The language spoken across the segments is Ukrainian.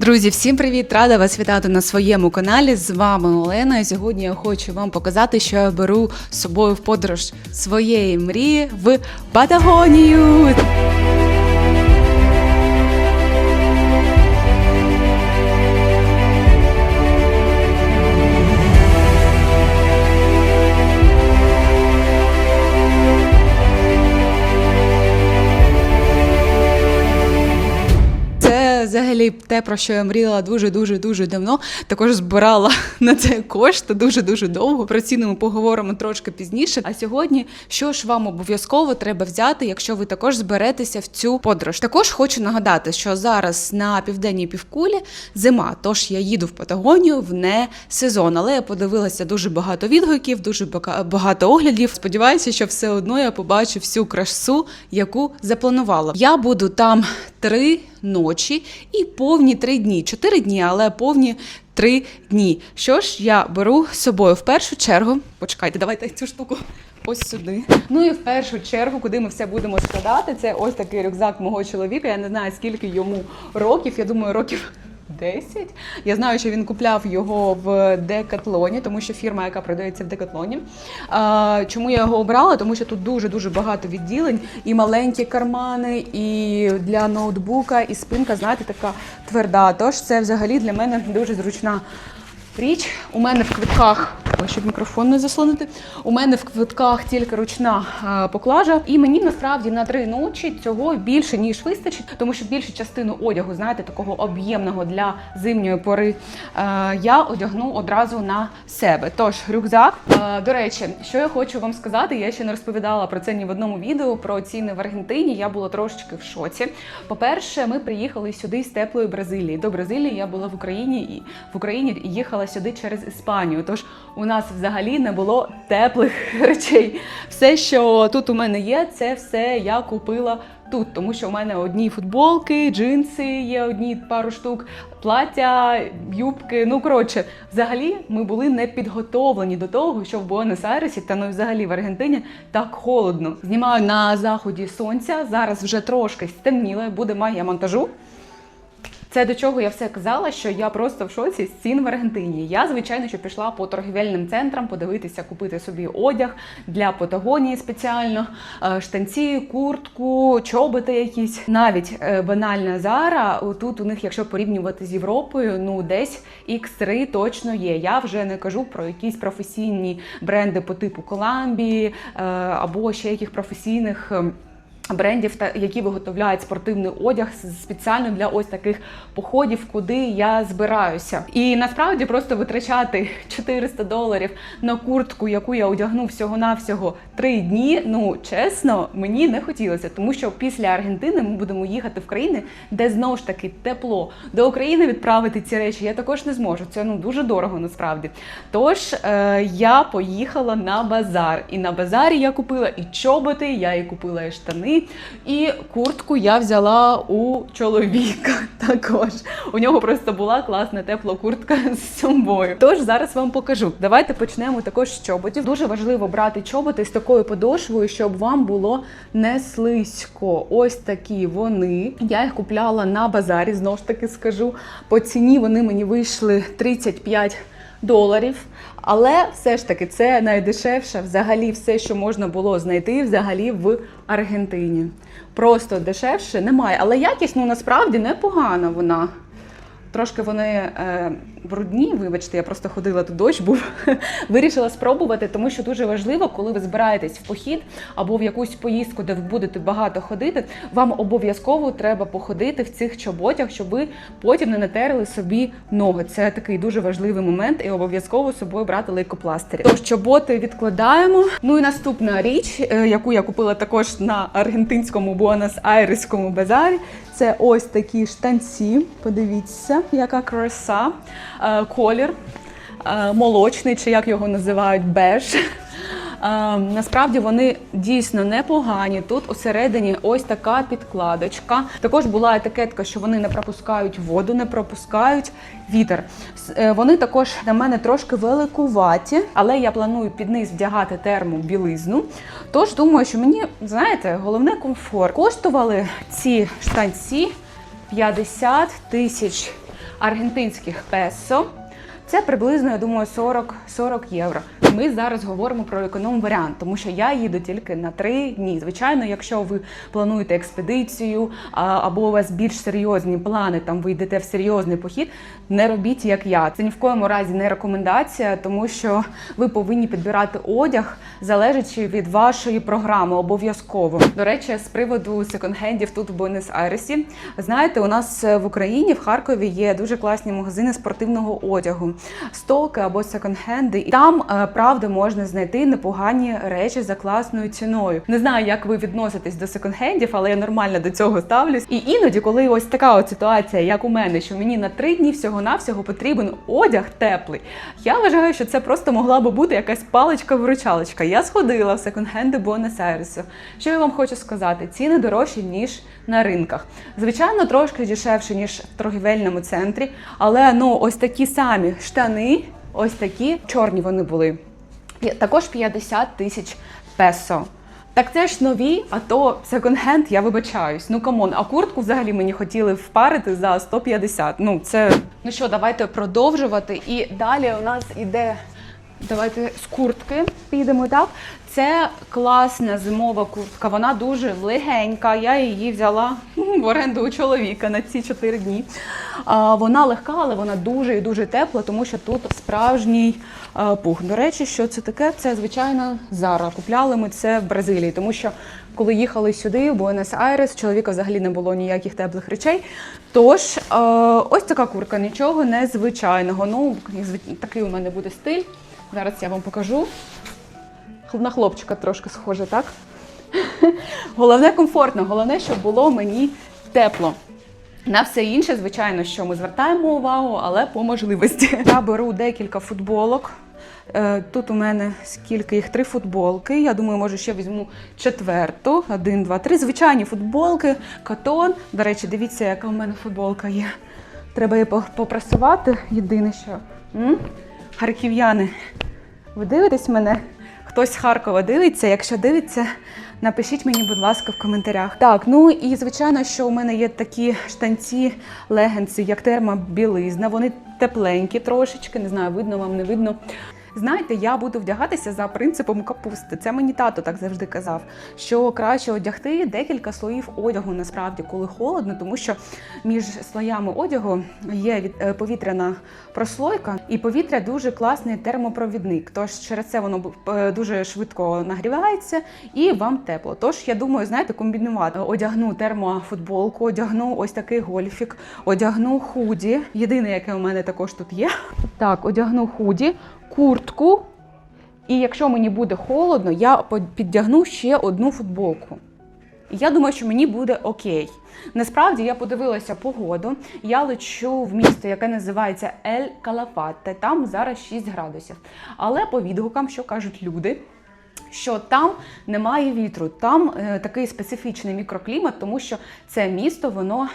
Друзі, всім привіт! Рада вас вітати на своєму каналі. З вами Олена. І сьогодні я хочу вам показати, що я беру з собою в подорож своєї мрії в Патагонію. Взагалі те, про що я мріяла дуже давно, також збирала на це кошти дуже довго. Про ціну ми поговоримо трошки пізніше. А сьогодні, що ж вам обов'язково треба взяти, якщо ви також зберетеся в цю подорож. Також хочу нагадати, що зараз на південній півкулі зима, тож я їду в Патагонію в не сезон. Але я подивилася дуже багато відгуків, дуже багато оглядів. Сподіваюся, що все одно я побачу всю красу, яку запланувала. Я буду там 3 ночі і повні 3 дні. 4 дні, але повні 3 дні. Що ж я беру з собою? В першу чергу, почекайте, давайте цю штуку ось сюди. Ну і в першу чергу, куди ми все будемо складати, це ось такий рюкзак мого чоловіка. Я не знаю, скільки йому років, я думаю, років 10. Я знаю, що він купляв його в Декатлоні, тому що фірма, яка продається в Декатлоні. Чому я його обрала? Тому що тут дуже багато відділень, і маленькі кармани, і для ноутбука, і спинка, знаєте, така тверда. Тож це взагалі для мене дуже зручна річ. У мене в квитках, щоб мікрофон не заслонити, у мене в квитках тільки ручна поклажа. І мені насправді на 3 ночі цього більше, ніж вистачить, тому що більшу частину одягу, знаєте, такого об'ємного для зимньої пори, я одягну одразу на себе. Тож, рюкзак. До речі, що я хочу вам сказати, я ще не розповідала про це ні в одному відео, про ціни в Аргентині, я була трошечки в шоці. По-перше, ми приїхали сюди з теплої Бразилії. До Бразилії я була в Україні, і в Україні їхала сюди через Іспанію. Тож у нас взагалі не було теплих речей. Все, що тут у мене є, це все я купила тут, тому що у мене одні футболки, джинси є одні, пару штук, плаття, юбки. Ну, коротше, взагалі ми були не підготовлені до того, що в Буенос-Айресі та ну і взагалі в Аргентині так холодно. Знімаю на заході сонця, зараз вже трошки стемніло, буде магія монтажу. Це до чого я все казала, що я просто в шоці з цін в Аргентині. Я, звичайно, що пішла по торгівельним центрам подивитися, купити собі одяг для Патагонії спеціально, штанці, куртку, чоботи якісь. Навіть банальна Zara, тут у них, якщо порівнювати з Європою, ну десь X3 точно є. Я вже не кажу про якісь професійні бренди по типу Columbia або ще яких професійних брендів, які виготовляють спортивний одяг спеціально для ось таких походів, куди я збираюся. І насправді просто витрачати $400 на куртку, яку я одягну всього-навсього 3 дні, ну, чесно, мені не хотілося. Тому що після Аргентини ми будемо їхати в країни, де знову ж таки тепло. До України відправити ці речі я також не зможу. Це дуже дорого насправді. Тож я поїхала на базар. І на базарі я купила і чоботи, я і купила і штани. І куртку я взяла у чоловіка також. У нього просто була класна тепла куртка з собою. Тож зараз вам покажу. Давайте почнемо також з чоботів. Дуже важливо брати чоботи з такою подошвою, щоб вам було не слизько. Ось такі вони. Я їх купляла на базарі, знову ж таки скажу. По ціні вони мені вийшли $35. Але все ж таки це найдешевше взагалі все, що можна було знайти взагалі в Аргентині. Просто дешевше немає. Але якість, ну, насправді непогана вона. Трошки вони брудні, вибачте, я просто ходила, тут дощ був. Вирішила спробувати, тому що дуже важливо, коли ви збираєтесь в похід або в якусь поїздку, де ви будете багато ходити, вам обов'язково треба походити в цих чоботях, щоб ви потім не натерли собі ноги. Це такий дуже важливий момент, і обов'язково з собою брати лейкопластирі. Тож чоботи відкладаємо. Ну і наступна річ, яку я купила також на аргентинському Буенос-Айреському базарі, це ось такі штанці. Подивіться, яка краса. Колір молочний, чи як його називають, беж. Насправді вони дійсно непогані. Тут усередині ось така підкладочка. Також була етикетка, що вони не пропускають воду, не пропускають вітер. Вони також на мене трошки великуваті, але я планую під низ вдягати термобілизну. Тож думаю, що мені, знаєте, головне комфорт. Коштували ці штанці 50 тисяч аргентинських песо. Це приблизно, я думаю, 40 євро. Ми зараз говоримо про економ-варіант, тому що я їду тільки на 3 дні. Звичайно, якщо ви плануєте експедицію або у вас більш серйозні плани, там ви йдете в серйозний похід, не робіть як я. Це ні в коєму разі не рекомендація, тому що ви повинні підбирати одяг, залежачи від вашої програми, обов'язково. До речі, з приводу секонд-хендів тут в Буенос-Айресі. Знаєте, у нас в Україні, в Харкові є дуже класні магазини спортивного одягу. Стоки або секонд-хенди. І там, правда, можна знайти непогані речі за класною ціною. Не знаю, як ви відноситесь до секонд-хендів, але я нормально до цього ставлюсь. І іноді, коли ось така от ситуація, як у мене, що мені на 3 дні всього-навсього потрібен одяг теплий, я вважаю, що це просто могла би бути якась паличка-виручалочка. Я сходила в секонд-хенди Буенос-Айресу. Що я вам хочу сказати? Ціни дорожчі, ніж на ринках. Звичайно, трошки дешевше, ніж в торгівельному центрі, але ось такі самі штани, ось такі, чорні вони були. Також 50 тисяч песо. Так це ж нові, а то секонд-хенд, я вибачаюсь. Ну камон, а куртку взагалі мені хотіли впарити за 150. Ну що, давайте продовжувати. І далі у нас іде, давайте з куртки підемо, так? Це класна зимова куртка, вона дуже легенька, я її взяла в оренду у чоловіка на ці 4 дні. Вона легка, але вона дуже і дуже тепла, тому що тут справжній пух. До речі, що це таке? Це, звичайно, Zara. Купляли ми це в Бразилії, тому що коли їхали сюди, в Буенос-Айрес, чоловіка взагалі не було ніяких теплих речей. Тож, ось така куртка, нічого незвичайного. Такий у мене буде стиль. Зараз я вам покажу. На хлопчика трошки схоже, так? Головне комфортно, головне, щоб було мені тепло. На все інше, звичайно, що ми звертаємо увагу, але по можливості. Я беру декілька футболок. Тут у мене скільки їх? 3 футболки. Я думаю, може ще візьму 4-ту. 1, 2, 3. Звичайні футболки, катон. До речі, дивіться, яка у мене футболка є. Треба її попрасувати. Єдине, що... Харків'яни, ви дивитесь мене? Хтось з Харкова дивиться? Якщо дивиться, напишіть мені, будь ласка, в коментарях. Так, і звичайно, що у мене є такі штанці, легенси, як термобілизна. Вони тепленькі трошечки, не знаю, видно вам, не видно. Знаєте, я буду вдягатися за принципом капусти. Це мені тато так завжди казав, що краще одягти декілька слоїв одягу, насправді, коли холодно, тому що між слоями одягу є повітряна прослойка, і повітря дуже класний термопровідник. Тож через це воно дуже швидко нагрівається і вам тепло. Тож, я думаю, знаєте, комбінувати. Одягну термофутболку, одягну ось такий гольфік, одягну худі. Єдине, яке у мене також тут є. Так, одягну худі, куртку, і якщо мені буде холодно, я піддягну ще одну футболку. І я думаю, що мені буде окей. Насправді, я подивилася погоду, я лечу в місто, яке називається Ель-Калафате, там зараз 6 градусів. Але по відгукам, що кажуть люди, що там немає вітру, там такий специфічний мікроклімат, тому що це місто, воно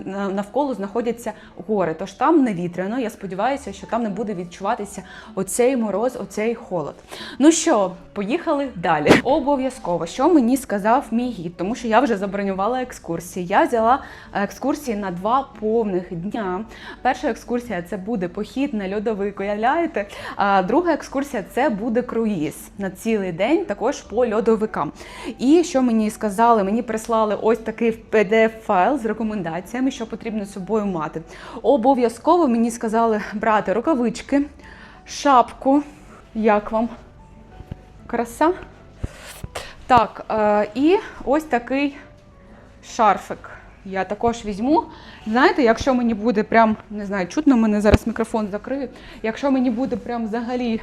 навколо знаходяться гори, тож там не вітряно. Я сподіваюся, що там не буде відчуватися оцей мороз, оцей холод. Ну що, поїхали далі. Обов'язково, що мені сказав мій гід, тому що я вже забронювала екскурсії. Я взяла екскурсії на 2 повних дня. Перша екскурсія – це буде похід на льодовик, уявляєте? А друга екскурсія – це буде круїз на цілий день, також по льодовикам. І що мені сказали? Мені прислали ось такий PDF-файл з рекомендаціями, що потрібно з собою мати. Обов'язково мені сказали брати рукавички, шапку. Як вам? Краса? Так, і ось такий шарфик я також візьму. Знаєте, якщо мені буде прям, не знаю, чутно, мене зараз мікрофон закрию, якщо мені буде прям взагалі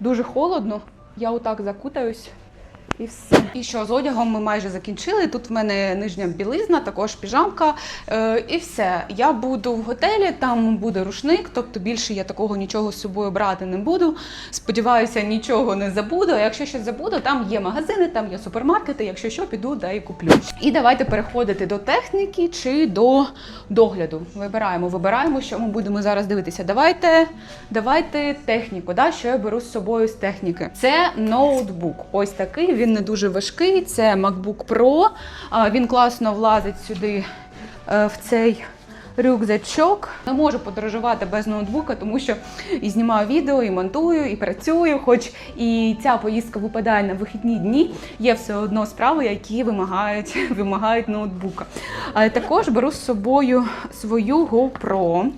дуже холодно, я отак закутаюсь і все. І що, з одягом ми майже закінчили. Тут в мене нижня білизна, також піжамка і все. Я буду в готелі, там буде рушник, тобто більше я такого нічого з собою брати не буду. Сподіваюся, нічого не забуду. А якщо щось забуду, там є магазини, там є супермаркети, якщо що, піду, да і куплю. І давайте переходити до техніки чи до догляду. Вибираємо, що ми будемо зараз дивитися. Давайте техніку, да, що я беру з собою з техніки. Це ноутбук. Ось такий, він не дуже важкий, це MacBook Pro. Він класно влазить сюди в цей рюкзачок. Не можу подорожувати без ноутбука, тому що і знімаю відео, і монтую, і працюю, хоч і ця поїздка випадає на вихідні дні, є все одно справи, які вимагають ноутбука. Але також беру з собою свою GoPro.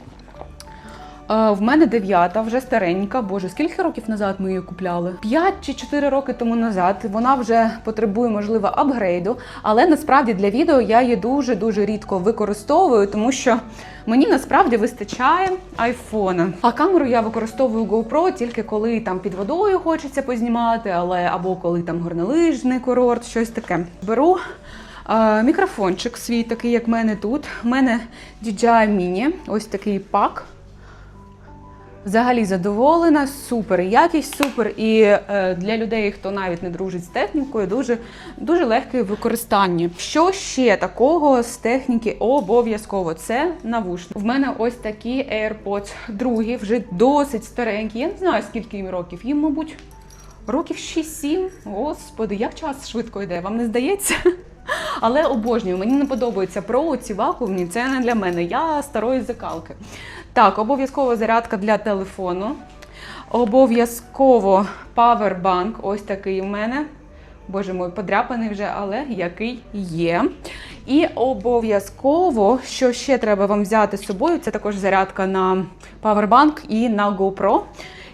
В мене 9-та, вже старенька. Боже, скільки років назад ми її купляли? 5 чи 4 роки тому назад. Вона вже потребує, можливо, апгрейду. Але насправді для відео я її дуже-дуже рідко використовую, тому що мені насправді вистачає айфона. А камеру я використовую GoPro тільки коли там під водою хочеться познімати, або коли там горнолижний курорт, щось таке. Беру мікрофончик свій, такий, як в мене тут. У мене DJI Mini, ось такий пак. Взагалі задоволена, супер якість, супер. І для людей, хто навіть не дружить з технікою, дуже легке в використанні. Що ще такого з техніки обов'язково? Це навушники. В мене ось такі AirPods другі, вже досить старенькі. Я не знаю, скільки їм років. Їм, мабуть, років 6-7. Господи, як час швидко йде, вам не здається? Але обожнюю, мені не подобаються Pro, ці вакуумні, це не для мене, я старої закалки. Так, обов'язково зарядка для телефону, обов'язково павербанк, ось такий в мене, боже мой, подряпаний вже, але який є. І обов'язково, що ще треба вам взяти з собою, це також зарядка на павербанк і на GoPro.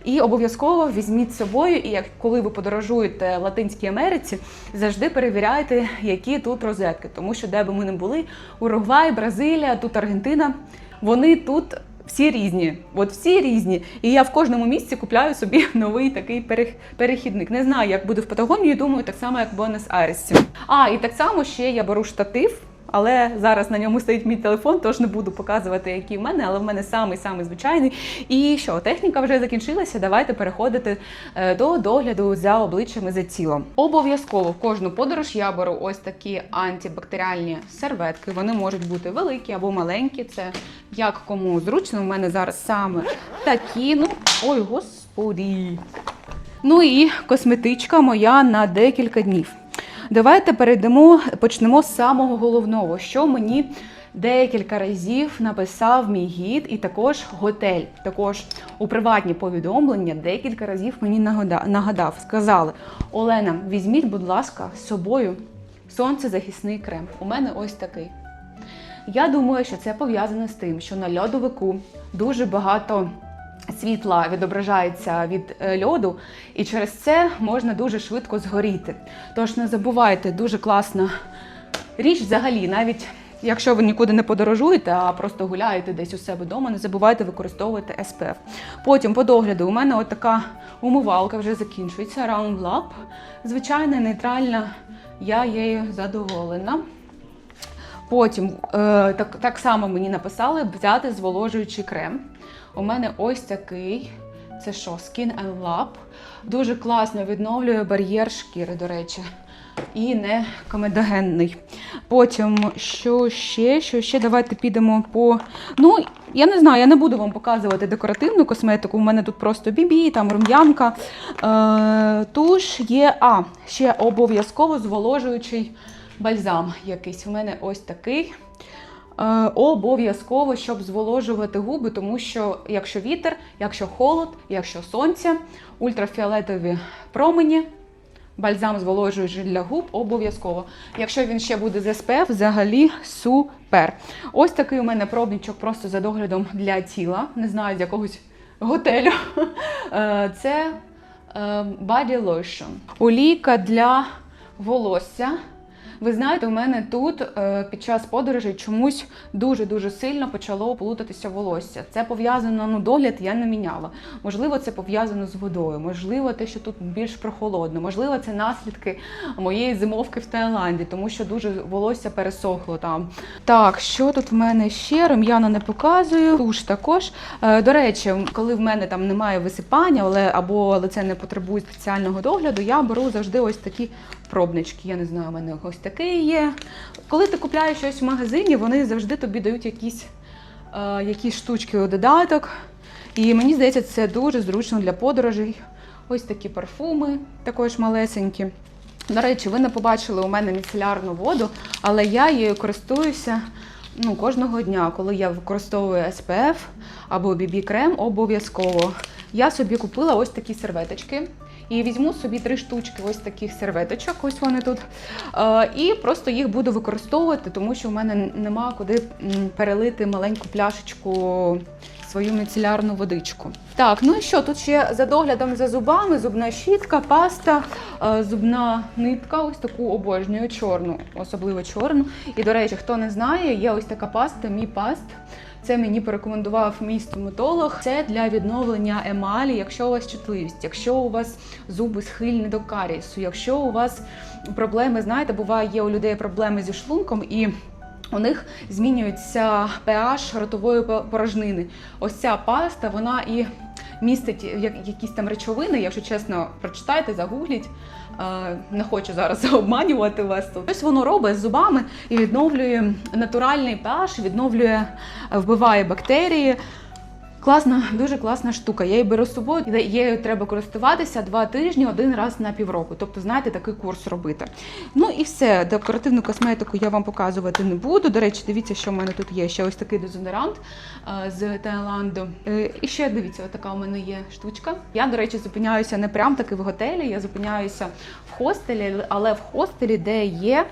І обов'язково візьміть з собою, і коли ви подорожуєте в Латинській Америці, завжди перевіряйте, які тут розетки. Тому що де би ми не були, Уругвай, Бразилія, тут Аргентина, вони тут всі різні. От всі різні. І я в кожному місці купляю собі новий такий перехідник. Не знаю, як буде в Патагонії, думаю, так само, як в Буенос-Айресі. І так само ще я беру штатив. Але зараз на ньому стоїть мій телефон, тож не буду показувати, який в мене, але в мене самий звичайний. І що, техніка вже закінчилася, давайте переходити до догляду за обличчям і за тілом. Обов'язково в кожну подорож я беру ось такі антибактеріальні серветки. Вони можуть бути великі або маленькі, це як кому зручно. У мене зараз саме такі, ой, господи. Ну і косметичка моя на декілька днів. Давайте почнемо з самого головного, що мені декілька разів написав мій гід і також готель. Також у приватні повідомлення декілька разів мені нагадав. Сказали: Олена, візьміть, будь ласка, з собою сонцезахисний крем. У мене ось такий. Я думаю, що це пов'язано з тим, що на льодовику дуже багато світла відображається від льоду, і через це можна дуже швидко згоріти. Тож не забувайте, дуже класна річ взагалі, навіть якщо ви нікуди не подорожуєте, а просто гуляєте десь у себе вдома, не забувайте використовувати SPF. Потім по догляду у мене от така умивалка вже закінчується, Round Lab. Звичайна, нейтральна, я її задоволена. Потім так само мені написали взяти зволожуючий крем. У мене ось такий, це що, Skin and Lab. Дуже класно відновлює бар'єр шкіри, до речі, і не комедогенний. Потім, що ще, давайте підемо по... я не знаю, я не буду вам показувати декоративну косметику, у мене тут просто бібі, там рум'янка. Туш є, ще обов'язково зволожуючий бальзам якийсь. У мене ось такий. Обов'язково, щоб зволожувати губи, тому що якщо вітер, якщо холод, якщо сонце, ультрафіолетові промені, бальзам зволожуючий для губ обов'язково. Якщо він ще буде з SPF, взагалі супер. Ось такий у мене пробничок просто за доглядом для тіла, не знаю, з якогось готелю. Це Body Lotion. Олійка для волосся. Ви знаєте, у мене тут під час подорожей чомусь дуже-дуже сильно почало плутатися волосся. Це пов'язано, догляд я не міняла. Можливо, це пов'язано з водою, можливо, те, що тут більш прохолодно, можливо, це наслідки моєї зимовки в Таїланді, тому що дуже волосся пересохло там. Так, що тут в мене ще? Рум'яна не показую, туш також. До речі, коли в мене там немає висипання, або лице не потребує спеціального догляду, я беру завжди ось такі пробнички. Я не знаю, у мене ось такий є. Коли ти купляєш щось в магазині, вони завжди тобі дають якісь штучки у додаток. І мені здається, це дуже зручно для подорожей. Ось такі парфуми, також малесенькі. До речі, ви не побачили у мене міцелярну воду, але я її користуюся кожного дня, коли я використовую SPF або BB-крем, обов'язково. Я собі купила ось такі серветочки. І візьму собі 3 штучки ось таких серветочок, ось вони тут. І просто їх буду використовувати, тому що в мене нема куди перелити маленьку пляшечку свою міцелярну водичку. Так, ну і що, тут ще за доглядом за зубами, зубна щітка, паста, зубна нитка, ось таку обожнюю, чорну, особливо чорну. І, до речі, хто не знає, є ось така паста, Мі Паст. Це мені порекомендував мій стоматолог. Це для відновлення емалі, якщо у вас чутливість, якщо у вас зуби схильні до карієсу, якщо у вас проблеми, знаєте, буває, є у людей проблеми зі шлунком і у них змінюється pH ротової порожнини. Ось ця паста, вона і містить якісь там речовини, якщо чесно, прочитайте, загугліть. Не хочу зараз обманювати вас тут. Ось воно робить з зубами і відновлює натуральний pH, вбиває бактерії. Класна, дуже класна штука. Я її беру з собою, її треба користуватися 2 тижні, 1 раз на півроку. Тобто, знаєте, такий курс робити. Ну і все, декоративну косметику я вам показувати не буду. До речі, дивіться, що в мене тут є. Ще ось такий дезодорант з Таїланду. І ще, дивіться, така у мене є штучка. Я, до речі, зупиняюся не прям таки в готелі, я зупиняюся в хостелі, але в хостелі, де є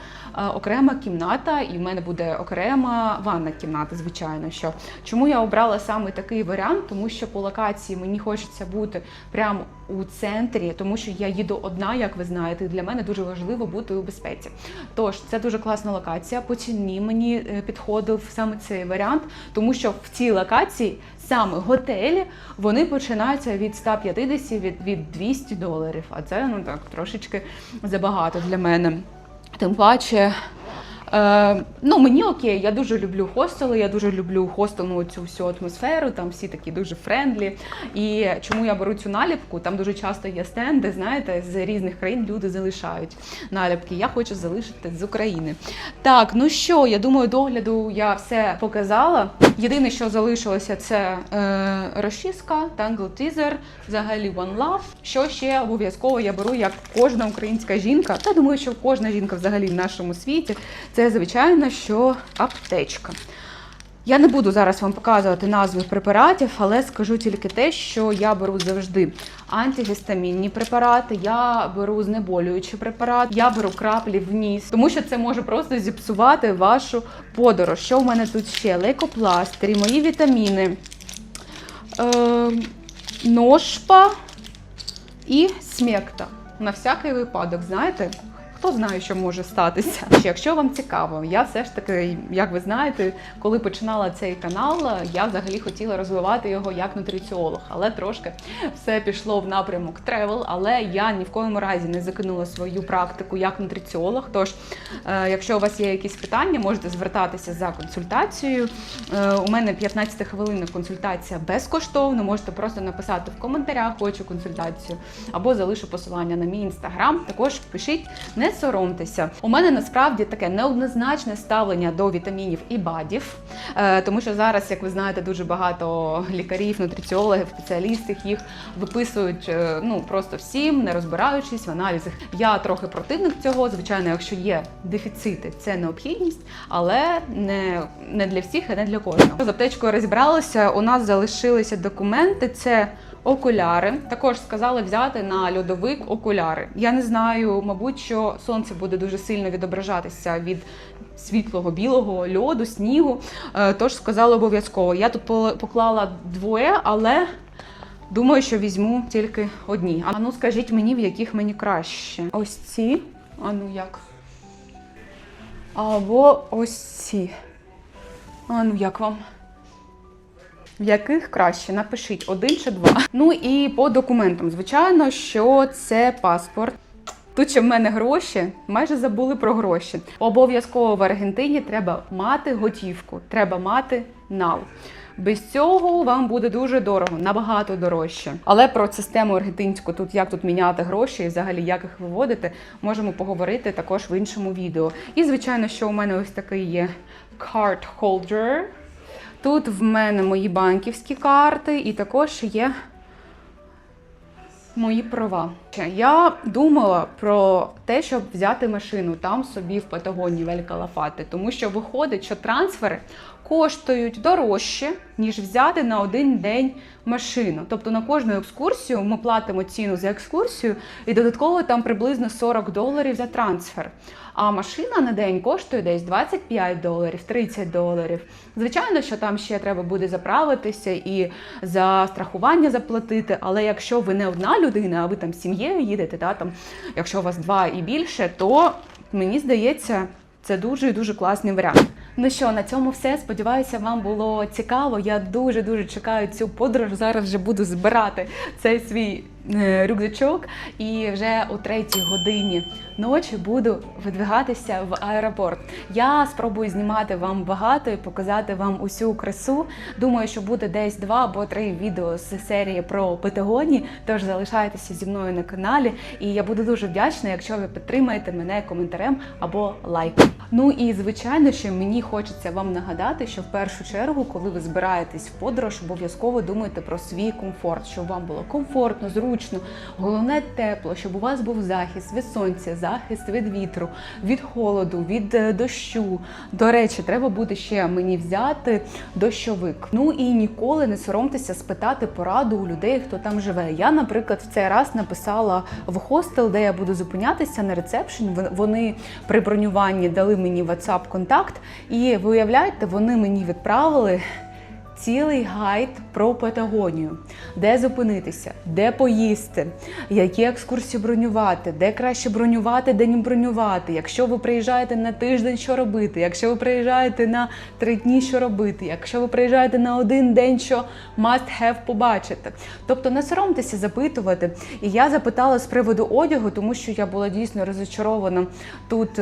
окрема кімната, і в мене буде окрема ванна кімната, звичайно. Що. Чому я обрала саме такий варіант? Тому що по локації мені хочеться бути прямо у центрі, тому що я їду одна, як ви знаєте, і для мене дуже важливо бути у безпеці. Тож, це дуже класна локація, по ціні мені підходив саме цей варіант, тому що в цій локації саме готелі, вони починаються від 150, від $200, а це, ну так, трошечки забагато для мене. Тим паче, мені окей, я дуже люблю хостели, я дуже люблю хостелну цю всю атмосферу, там всі такі дуже френдлі. І чому я беру цю наліпку? Там дуже часто є стенди, знаєте, з різних країн люди залишають наліпки. Я хочу залишити з України. Так, ну що, я думаю, догляду я все показала. Єдине, що залишилося, це розчіска, Tangle Teezer, взагалі One Love. Що ще обов'язково я беру, як кожна українська жінка, та думаю, що кожна жінка взагалі в нашому світі, це, звичайно, що аптечка. Я не буду зараз вам показувати назви препаратів, але скажу тільки те, що я беру завжди антигістамінні препарати, я беру знеболюючий препарат, я беру краплі в ніс, тому що це може просто зіпсувати вашу подорож. Що в мене тут ще? Лейкопластирі, мої вітаміни, ношпа і смекта. На всякий випадок, знаєте? Хто знає, що може статися. Якщо вам цікаво, я все ж таки, як ви знаєте, коли починала цей канал, я взагалі хотіла розвивати його як нутриціолог, але трошки все пішло в напрямок тревел, але я ні в коєму разі не закинула свою практику як нутриціолог, тож, якщо у вас є якісь питання, можете звертатися за консультацією. У мене 15-хвилинна консультація безкоштовна, можете просто написати в коментарях, хочу консультацію, або залишу посилання на мій інстаграм, також пишіть, не соромтеся. У мене насправді таке неоднозначне ставлення до вітамінів і БАДів, тому що зараз, як ви знаєте, дуже багато лікарів, нутриціологів, спеціалістів їх виписують просто всім, не розбираючись в аналізах. Я трохи противник цього, звичайно, якщо є дефіцити, це необхідність, але не для всіх і не для кожного. З аптечкою розібралися, у нас залишилися документи, це окуляри. Також сказали взяти на льодовик окуляри. Я не знаю, мабуть, що сонце буде дуже сильно відображатися від світлого білого льоду, снігу, тож сказали обов'язково. Я тут поклала 2, але думаю, що візьму тільки одні. А ну скажіть мені, в яких мені краще. Ось ці, а ну як? Або ось ці. А ну як вам? В яких краще? Напишіть, 1 чи 2. Ну і по документам. Звичайно, що це паспорт. Тут ще в мене гроші, майже забули про гроші. Обов'язково в Аргентині треба мати готівку, треба мати нал. Без цього вам буде дуже дорого, набагато дорожче. Але про систему аргентинську, як тут міняти гроші і взагалі як їх виводити, можемо поговорити також в іншому відео. І звичайно, що у мене ось такий є card holder. Тут в мене мої банківські карти і також є мої права. Я думала про те, щоб взяти машину там собі в Патагонії в Ель-Калафате, тому що виходить, що трансфери коштують дорожче, ніж взяти на один день машину. Тобто на кожну екскурсію ми платимо ціну за екскурсію і додатково там приблизно $40 за трансфер. А машина на день коштує десь $25, $30. Звичайно, що там ще треба буде заправитися і за страхування заплатити, але якщо ви не одна людина, а ви там з сім'єю їдете, там, якщо у вас 2 і більше, то мені здається, це дуже і дуже класний варіант. Ну що, на цьому все. Сподіваюся, вам було цікаво. Я дуже-дуже чекаю цю подорож. Зараз вже буду збирати цей свій рюкзачок. І вже о 3-й годині ночі буду видвигатися в аеропорт. Я спробую знімати вам багато і показати вам усю красу. Думаю, що буде десь 2 або 3 відео з серії про Патагонію, тож залишайтеся зі мною на каналі. І я буду дуже вдячна, якщо ви підтримаєте мене коментарем або лайком. Ну і звичайно, що мені хочеться вам нагадати, що в першу чергу, коли ви збираєтесь в подорож, обов'язково думайте про свій комфорт, щоб вам було комфортно, зручно, головне тепло, щоб у вас був захист від сонця, захист від вітру, від холоду, від дощу. До речі, треба буде ще мені взяти дощовик. Ну і ніколи не соромтеся спитати пораду у людей, хто там живе. Я, наприклад, в цей раз написала в хостел, де я буду зупинятися, на ресепшн. Вони при бронюванні дали мені WhatsApp-контакт, і ви уявляєте, вони мені відправили цілий гайд про Патагонію, де зупинитися, де поїсти, які екскурсії бронювати, де краще бронювати, де не бронювати, якщо ви приїжджаєте на тиждень, що робити, якщо ви приїжджаєте на 3 дні, що робити, якщо ви приїжджаєте на 1 день, що must have побачити. Тобто не соромтеся запитувати. І я запитала з приводу одягу, тому що я була дійсно розчарована тут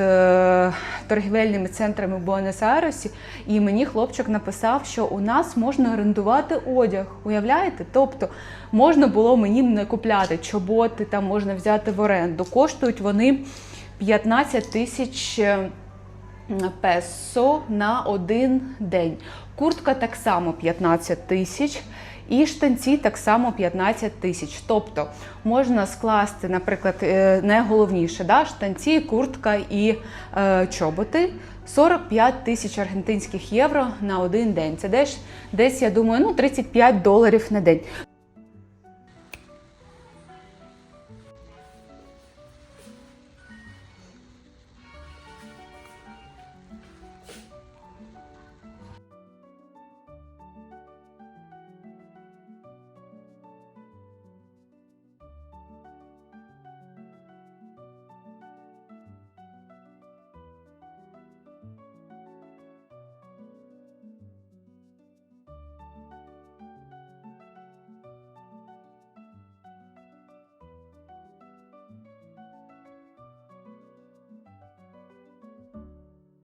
торгівельними центрами в Буенос-Айресі, і мені хлопчик написав, що у нас можна орендувати одяг, уявляєте? Тобто можна було мені не купляти чоботи, там можна взяти в оренду. Коштують вони 15 тисяч песо на 1 день. Куртка так само 15 тисяч. І штанці так само 15 тисяч. Тобто можна скласти, наприклад, найголовніше, штанці, куртка і чоботи. 45 тисяч аргентинських євро на 1 день. Це десь, я думаю, $35 на день.